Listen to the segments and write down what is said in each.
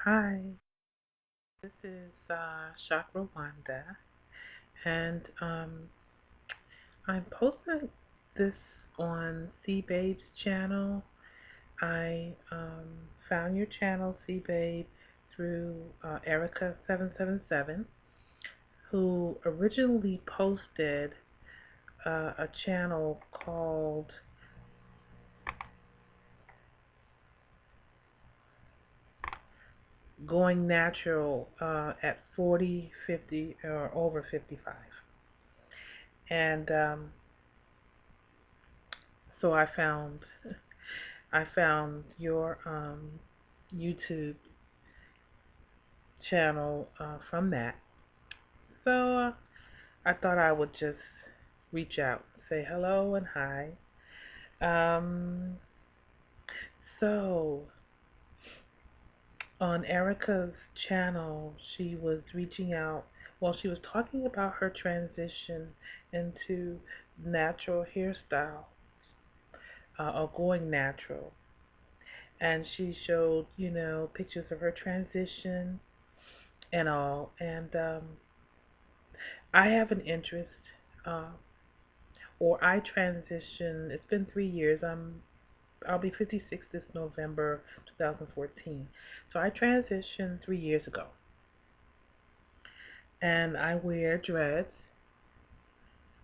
Hi, this is Chakra Wanda, and I'm posting this on cbabe's channel. I found your channel, cbabe, through Erica777, who originally posted a channel called Going Natural at 40, 50, or over 55. And so I found your YouTube channel from that. So I thought I would just reach out, say hello and hi. Um, so on Erica's channel, she was reaching out. Well, she was talking about her transition into natural hairstyle, or going natural. And she showed, pictures of her transition and all. And I have an interest, uh, or I transitioned. It's been 3 years. I'll be 56 this November, 2014. So I transitioned 3 years ago, and I wear dreads.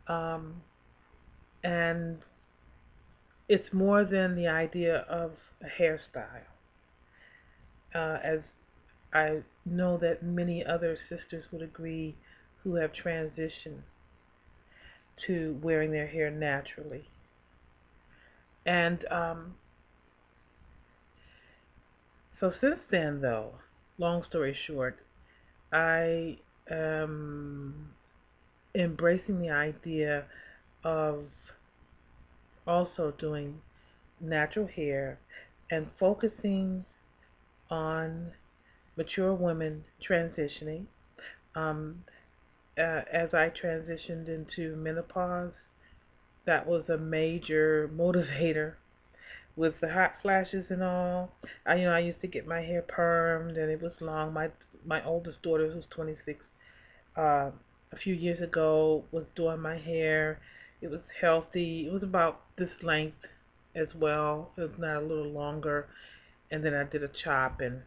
Um, and it's more than the idea of a hairstyle, as I know that many other sisters would agree who have transitioned to wearing their hair naturally. And so since then, though, long story short, I am embracing the idea of also doing natural hair and focusing on mature women transitioning. Um, as I transitioned into menopause, that was a major motivator with the hot flashes and all. I used to get my hair permed and it was long. My oldest daughter, who's 26, a few years ago, was doing my hair. It was healthy. It was about this length as well. It was not a little longer. And then I did a chop, and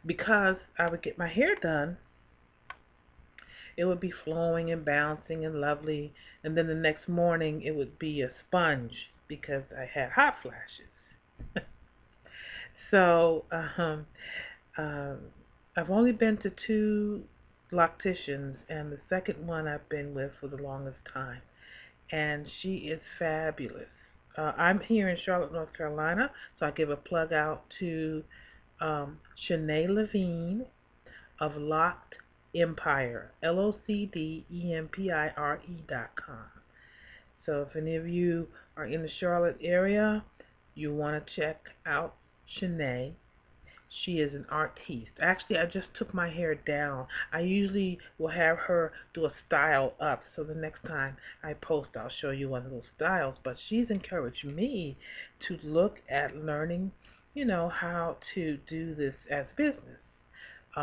because I would get my hair done, it would be flowing and bouncing and lovely. And then the next morning, it would be a sponge because I had hot flashes. So um, I've only been to two locticians, and the second one I've been with for the longest time, and she is fabulous. I'm here in Charlotte, North Carolina, so I give a plug out to Shanae Levine of Locked Empire, LOCDEMPIRE.com. So if any of you are in the Charlotte area, you want to check out Shanae. She is an artiste. Actually, I just took my hair down. I usually will have her do a style up, so the next time I post, I'll show you one of those styles. But she's encouraged me to look at learning, how to do this as business.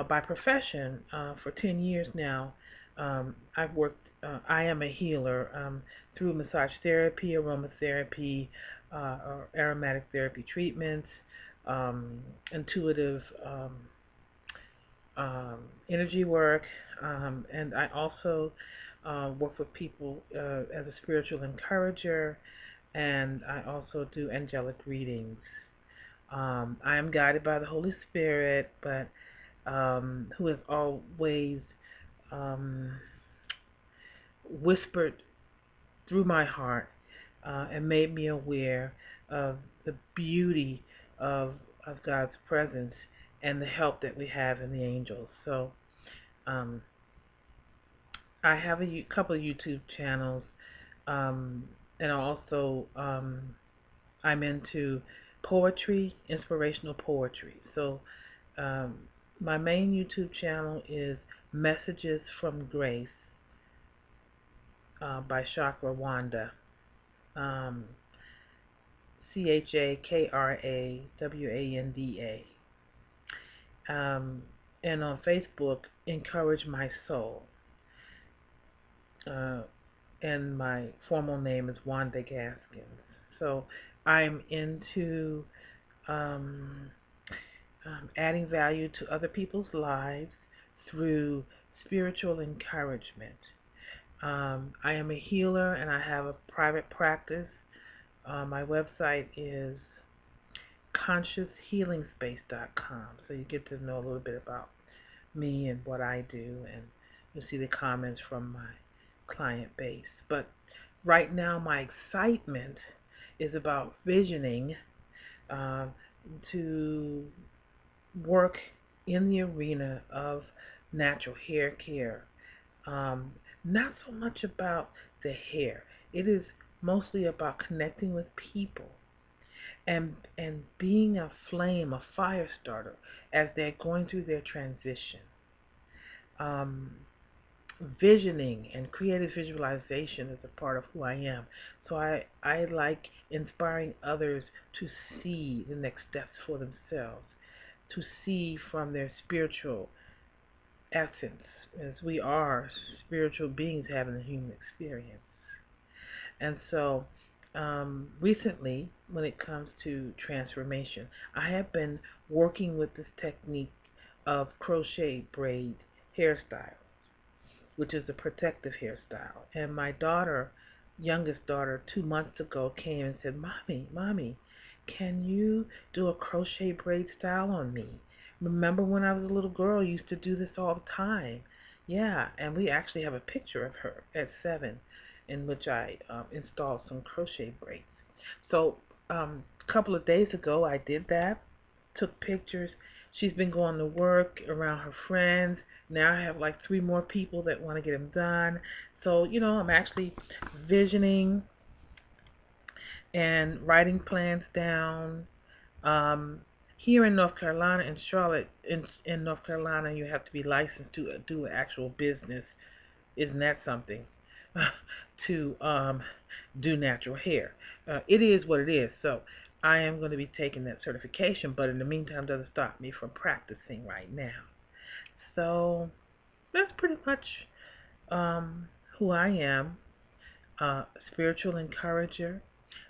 By profession, for 10 years now, I've worked, I am a healer through massage therapy, aromatherapy, or aromatic therapy treatments, intuitive energy work, and I also work with people as a spiritual encourager, and I also do angelic readings. I am guided by the Holy Spirit, but who has always um, whispered through my heart and made me aware of the beauty of God's presence and the help that we have in the angels. So um, I have a couple of YouTube channels, um, and also I'm into poetry, inspirational poetry. So um, my main YouTube channel is Messages from Grace by Chakra Wanda. Um, CHAKRAWANDA. um, and on Facebook, Encourage My Soul. Uh, and my formal name is Wanda Gaskins. So I'm into um, adding value to other people's lives through spiritual encouragement. I am a healer and I have a private practice. My website is conscioushealingspace.com, so you get to know a little bit about me and what I do, and you'll see the comments from my client base. But right now, my excitement is about visioning um, to work in the arena of natural hair care. Um, Not so much about the hair. It is mostly about connecting with people and being a flame, a fire starter as they're going through their transition. Um, Visioning and creative visualization is a part of who I am. So I like inspiring others to see the next steps for themselves, to see from their spiritual essence, as we are spiritual beings having a human experience. And so recently, when it comes to transformation, I have been working with this technique of crochet braid hairstyle, which is a protective hairstyle. And my daughter, youngest daughter, 2 months ago came and said, Mommy, can you do a crochet braid style on me? Remember when I was a little girl, I used to do this all the time. Yeah, and we actually have a picture of her at 7 in which I installed some crochet braids. So a couple of days ago, I did that, took pictures. She's been going to work around her friends. Now I have like 3 more people that want to get them done. So, I'm actually visioning and writing plans down. Here in North Carolina, in Charlotte, in North Carolina, you have to be licensed to do actual business. Isn't that something? To do natural hair. It is what it is. So I am going to be taking that certification, but in the meantime, doesn't stop me from practicing right now. So that's pretty much who I am. A spiritual encourager,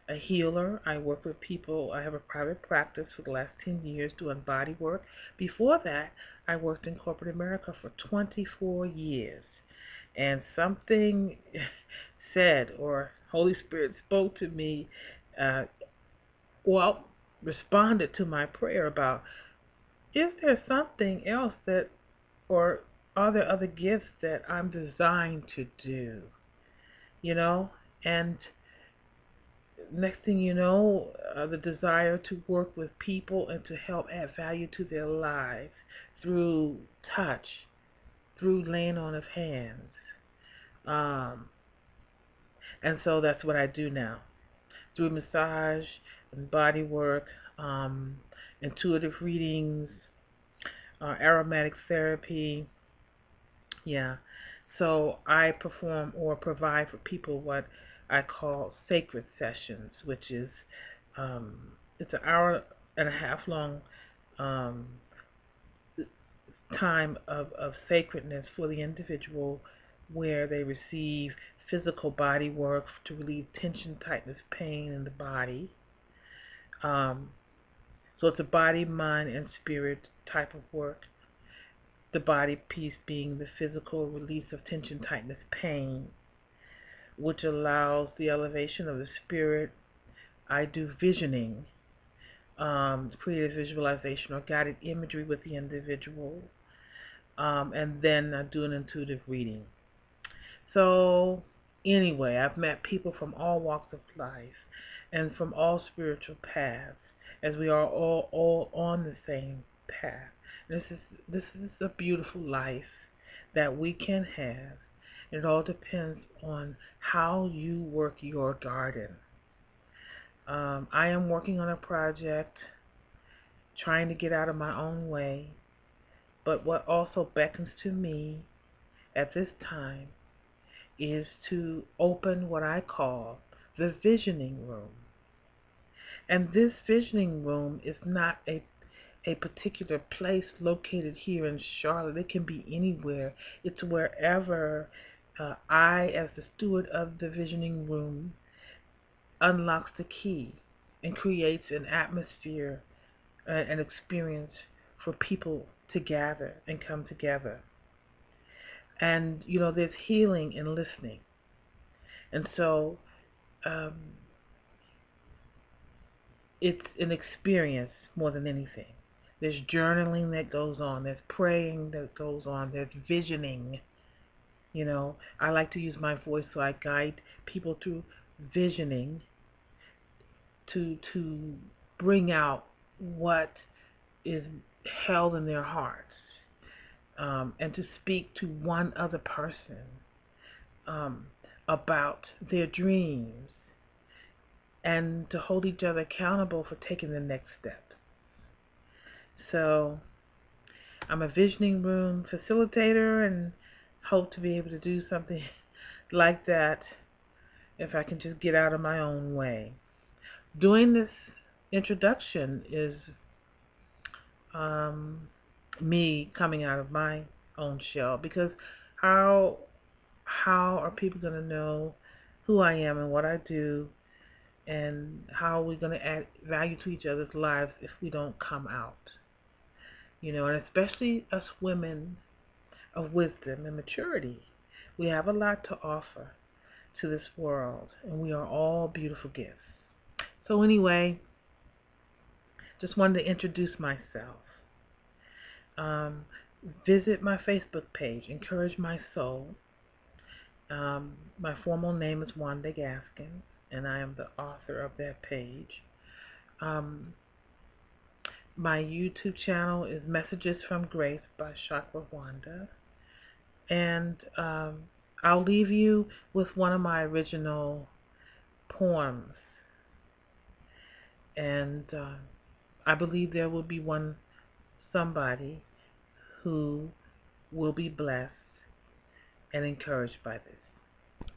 a healer. I work with people. I have a private practice for the last 10 years doing body work. Before that, I worked in corporate America for 24 years. And something said, or Holy Spirit spoke to me, uh, well, responded to my prayer about, is there something else that, or are there other gifts that I'm designed to do? You know? And next thing you know, the desire to work with people and to help add value to their lives through touch, through laying on of hands. Um, and so that's what I do now. Through massage and body work, intuitive readings, aromatic therapy. Yeah. So I perform or provide for people what I call sacred sessions, which is it's an hour and a half long um, time of sacredness for the individual, where they receive physical body work to relieve tension, tightness, pain in the body. So it's a body, mind, and spirit type of work. The body piece being the physical release of tension, tightness, pain, which allows the elevation of the spirit. I do visioning, creative visualization or guided imagery with the individual, and then I do an intuitive reading. So anyway, I've met people from all walks of life and from all spiritual paths, as we are all on the same path. This is a beautiful life that we can have. It all depends on how you work your garden. I am working on a project, trying to get out of my own way, but what also beckons to me at this time is to open what I call the visioning room. And this visioning room is not a particular place located here in Charlotte. It can be anywhere. It's wherever I, as the steward of the visioning room, unlocks the key and creates an atmosphere, an experience for people to gather and come together. And, there's healing in listening. And so um, it's an experience more than anything. There's journaling that goes on. There's praying that goes on. There's visioning. I like to use my voice, so I guide people through visioning to bring out what is held in their hearts, and to speak to one other person about their dreams, and to hold each other accountable for taking the next step. So I'm a visioning room facilitator and hope to be able to do something like that if I can just get out of my own way. Doing this introduction is me coming out of my own shell, because how are people going to know who I am and what I do, and how are we going to add value to each other's lives if we don't come out? And especially us women of wisdom and maturity, we have a lot to offer to this world, and we are all beautiful gifts. So anyway, just wanted to introduce myself. Visit my Facebook page, Encourage My Soul. My formal name is Wanda Gaskins, and I am the author of that page. My YouTube channel is Messages from Grace by Chakra Wanda. And I'll leave you with one of my original poems. And I believe there will be somebody who will be blessed and encouraged by this.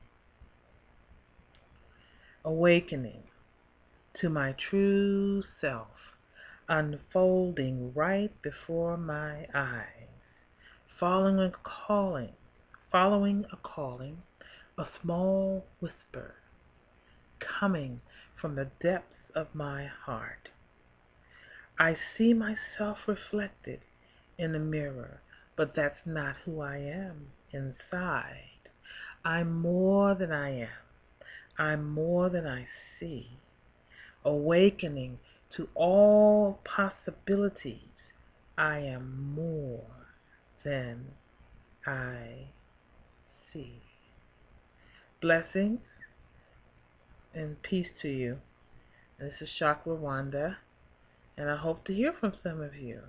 Awakening to my true self, unfolding right before my eyes, following a calling, a small whisper coming from the depths of my heart. I see myself reflected in the mirror, but that's not who I am inside. I'm more than I am. I'm more than I see. Awakening to all possibilities. I am more than I see. Blessings and peace to you. And this is Chakra Wanda, and I hope to hear from some of you.